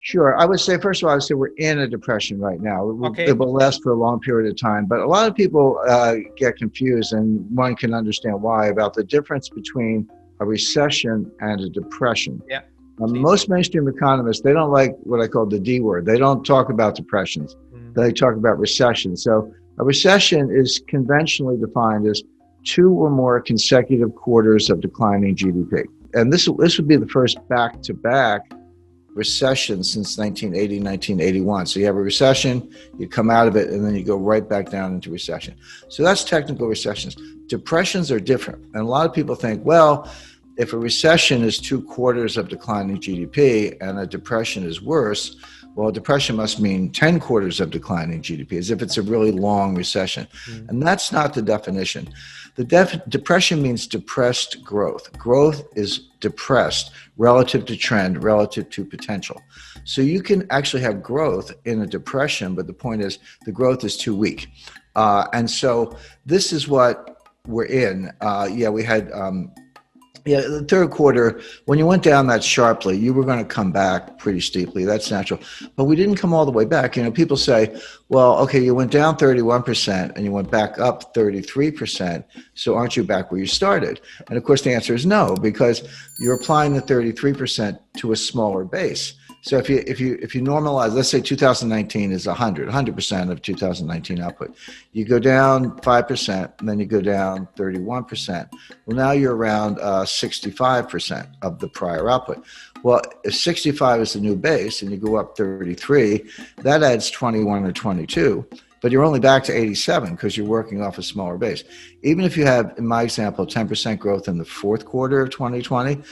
Sure. I would say, first of all, I would say we're in a depression right now. It Okay. will last for a long period of time. But a lot of people get confused, and one can understand why, about the difference between a recession and a depression. Yeah. Please. Most mainstream economists, they don't like what I call the D word. They don't talk about depressions. Mm. They talk about recession. So a recession is conventionally defined as two or more consecutive quarters of declining GDP. And this would be the first back-to-back recession since 1980, 1981. So you have a recession, you come out of it, and then you go right back down into recession. So that's technical recessions. Depressions are different. And a lot of people think, well, if a recession is two quarters of declining GDP and a depression is worse, well, a depression must mean 10 quarters of declining GDP, as if it's a really long recession. Mm. And that's not the definition. The depression means depressed growth. Growth is depressed relative to trend, relative to potential. So you can actually have growth in a depression, but the point is the growth is too weak. And so this is what we're in. We had the third quarter, when you went down that sharply, you were going to come back pretty steeply. That's natural. But we didn't come all the way back. You know, people say, well, okay, you went down 31% and you went back up 33%. So aren't you back where you started? And of course, the answer is no, because you're applying the 33% to a smaller base. So if you normalize, let's say 2019 is 100% of 2019 output. You go down 5%, and then you go down 31%. Well, now you're around 65% of the prior output. Well, if 65 is the new base and you go up 33, that adds 21 or 22. But you're only back to 87 because you're working off a smaller base. Even if you have, in my example, 10% growth in the fourth quarter of 2020,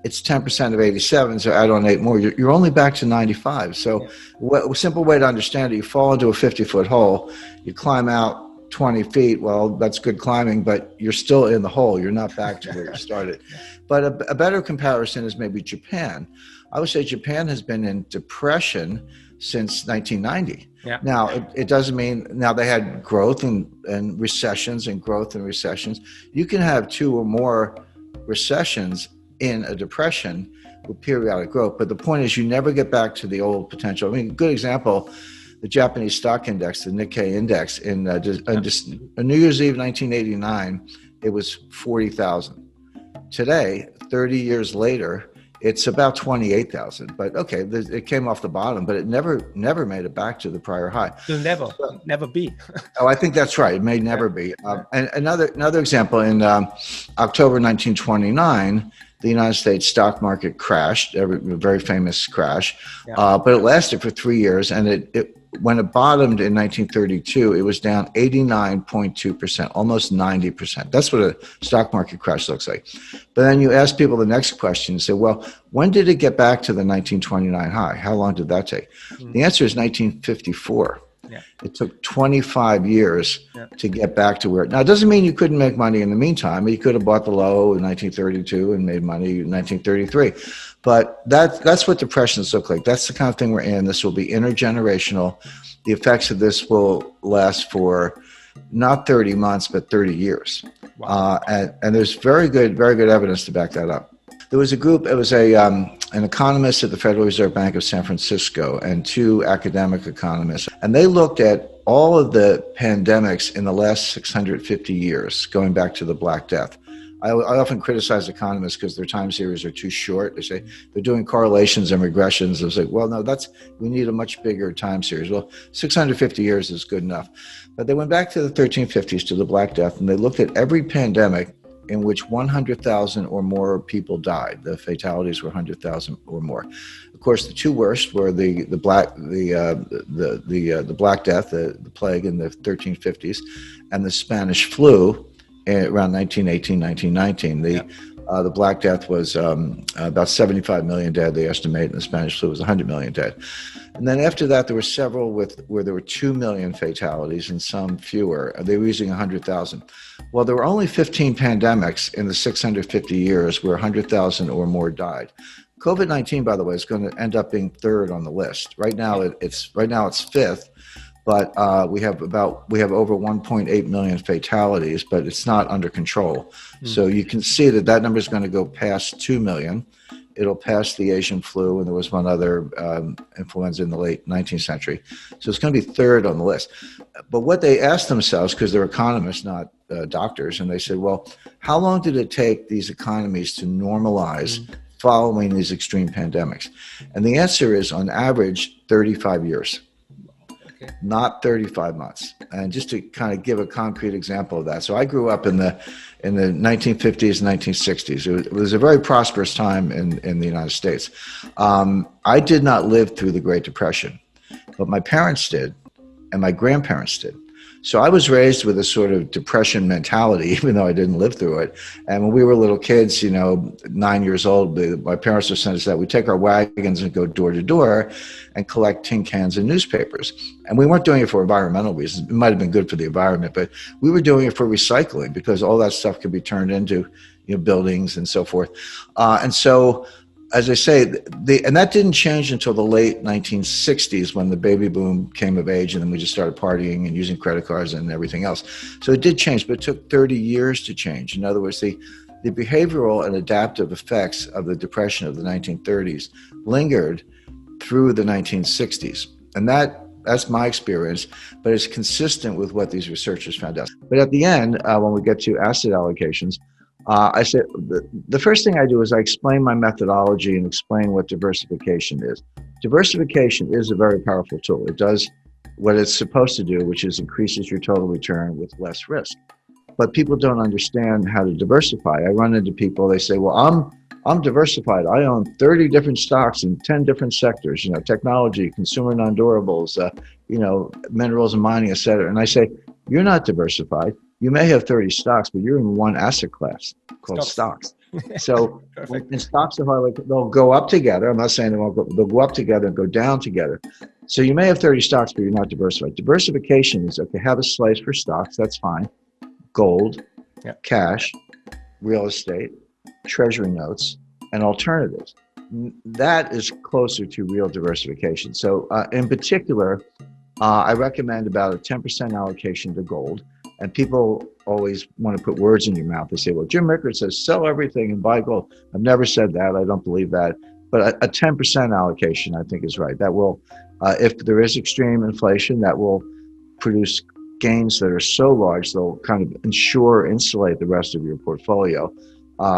it's 10% of 87, so add on 8 more. You're only back to 95. So a simple way to understand it, you fall into a 50-foot hole, you climb out 20 feet. Well, that's good climbing, but you're still in the hole. You're not back to where you started. But a better comparison is maybe Japan. I would say Japan has been in depression since 1990. Yeah. Now, it doesn't mean, now they had growth and recessions and growth and recessions. You can have two or more recessions in a depression with periodic growth. But the point is you never get back to the old potential. I mean, a good example, the Japanese stock index, the Nikkei index, in New Year's Eve 1989, it was 40,000. Today, 30 years later, it's about 28,000. But okay, it came off the bottom, but it never made it back to the prior high. It'll never be. Oh, I think that's right. It may never be. And another example, in October 1929, the United States stock market crashed, a very famous crash, but it lasted for 3 years. And when it bottomed in 1932, it was down 89.2%, almost 90%. That's what a stock market crash looks like. But then you ask people the next question, say, well, when did it get back to the 1929 high? How long did that take? The answer is 1954. Yeah. It took 25 years to get back to where. Now, it doesn't mean you couldn't make money in the meantime. You could have bought the low in 1932 and made money in 1933. But that's what depressions look like. That's the kind of thing we're in. This will be intergenerational. The effects of this will last for not 30 months, but 30 years. Wow. And there's very good evidence to back that up. There was a group, it was an economist at the Federal Reserve Bank of San Francisco and two academic economists. And they looked at all of the pandemics in the last 650 years, going back to the Black Death. I often criticize economists because their time series are too short. They say they're doing correlations and regressions. I was like, well, no, we need a much bigger time series. Well, 650 years is good enough. But they went back to the 1350s, to the Black Death, and they looked at every pandemic in which 100,000 or more people died. The fatalities were 100,000 or more. Of course, the two worst were the Black Death, the plague in the 1350s, and the Spanish flu around 1918, 1919. The Black Death was about 75 million dead, they estimate, and the Spanish flu was 100 million dead. And then after that, there were several where there were 2 million fatalities and some fewer. They were using 100,000. Well, there were only 15 pandemics in the 650 years where 100,000 or more died. COVID-19, by the way, is going to end up being third on the list. Right now, it's fifth. But we have over 1.8 million fatalities, but it's not under control. So you can see that number is going to go past 2 million. it'll pass the Asian flu, and there was one other influenza in the late 19th century. So it's going to be third on the list. But what they asked themselves, because they're economists, not doctors, and they said, well, how long did it take these economies to normalize following these extreme pandemics? And the answer is, on average, 35 years. Not 35 months. And just to kind of give a concrete example of that. So I grew up in the 1950s and 1960s. It was a very prosperous time in the United States. I did not live through the Great Depression, but my parents did, and my grandparents did. So I was raised with a sort of depression mentality, even though I didn't live through it. And when we were little kids, 9 years old, my parents would send us that. We'd take our wagons and go door to door and collect tin cans and newspapers. And we weren't doing it for environmental reasons. It might have been good for the environment, but we were doing it for recycling, because all that stuff could be turned into buildings and so forth. And so, as I say, and that didn't change until the late 1960s, when the baby boom came of age, and then we just started partying and using credit cards and everything else. So it did change, but it took 30 years to change. In other words, the behavioral and adaptive effects of the Depression of the 1930s lingered through the 1960s. And that's my experience, but it's consistent with what these researchers found out. But at the end, when we get to asset allocations, I said the first thing I do is I explain my methodology and explain what diversification is. Diversification is a very powerful tool. It does what it's supposed to do, which is increases your total return with less risk. But people don't understand how to diversify. I run into people, they say, well, I'm diversified. I own 30 different stocks in 10 different sectors, technology, consumer non-durables, minerals and mining, et cetera. And I say, you're not diversified. You may have 30 stocks, but you're in one asset class called stocks. So when stocks are hard, they'll go up together. I'm not saying they won't go, they'll go up together and go down together. So you may have 30 stocks, but you're not diversified. Diversification is, okay, have a slice for stocks, that's fine. Gold, cash, real estate, treasury notes, and alternatives. That is closer to real diversification. So in particular, I recommend about a 10% allocation to gold. And people always want to put words in your mouth. They say, well, Jim Rickards says, sell everything and buy gold. I've never said that. I don't believe that. But a 10% allocation, I think, is right. That will, if there is extreme inflation, that will produce gains that are so large, they'll kind of insulate the rest of your portfolio.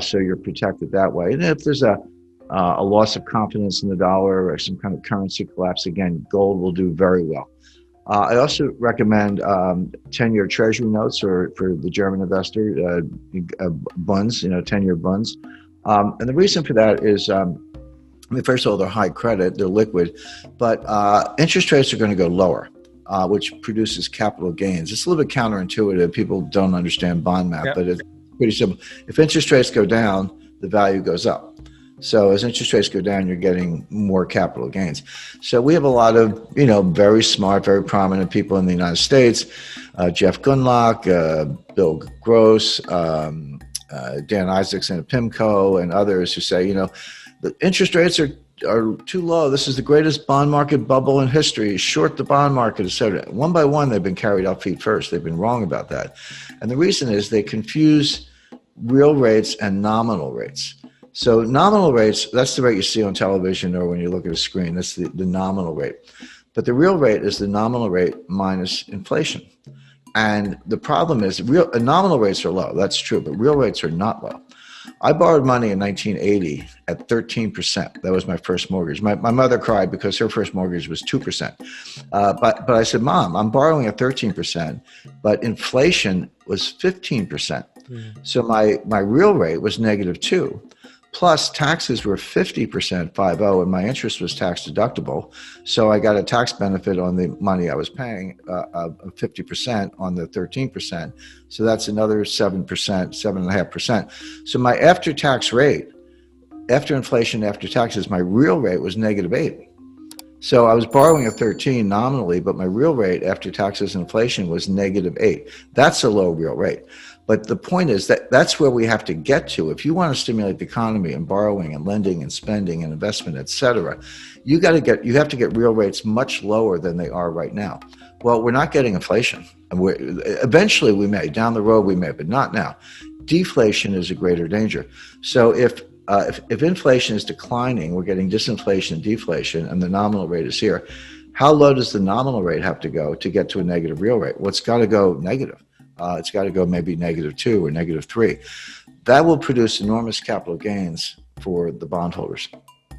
So you're protected that way. And if there's a loss of confidence in the dollar or some kind of currency collapse, again, gold will do very well. I also recommend 10-year treasury notes, or for the German investor, bonds, 10-year bonds. And the reason for that is, first of all, they're high credit, they're liquid, but interest rates are going to go lower, which produces capital gains. It's a little bit counterintuitive. People don't understand bond math, but it's pretty simple. If interest rates go down, the value goes up. So as interest rates go down, you're getting more capital gains. So we have a lot of, very smart, very prominent people in the United States, Jeff Gundlach, Bill Gross, Dan Isaacson at PIMCO, and others who say, the interest rates are too low. This is the greatest bond market bubble in history. Short the bond market, et cetera. One by one, they've been carried out feet first. They've been wrong about that. And the reason is they confuse real rates and nominal rates. So nominal rates, that's the rate you see on television or when you look at a screen. That's the nominal rate. But the real rate is the nominal rate minus inflation. And the problem is nominal rates are low. That's true, but real rates are not low. I borrowed money in 1980 at 13%. That was my first mortgage. My mother cried because her first mortgage was 2%. But I said, Mom, I'm borrowing at 13%, but inflation was 15%. So my real rate was -2. Plus taxes were 50%, 50, and my interest was tax deductible. So I got a tax benefit on the money I was paying of 50% on the 13%. So that's another 7%, 7.5%. So my after-tax rate, after inflation, after taxes, my real rate was -8. So I was borrowing at 13 nominally, but my real rate after taxes and inflation was -8. That's a low real rate. But the point is that that's where we have to get to. If you want to stimulate the economy and borrowing and lending and spending and investment, et cetera, you have to get real rates much lower than they are right now. Well, we're not getting inflation. Eventually we may, down the road we may, but not now. Deflation is a greater danger. So if if inflation is declining, we're getting disinflation and deflation, and the nominal rate is here. How low does the nominal rate have to go to get to a negative real rate? Well, it's got to go negative. It's got to go maybe -2 or -3. That will produce enormous capital gains for the bondholders.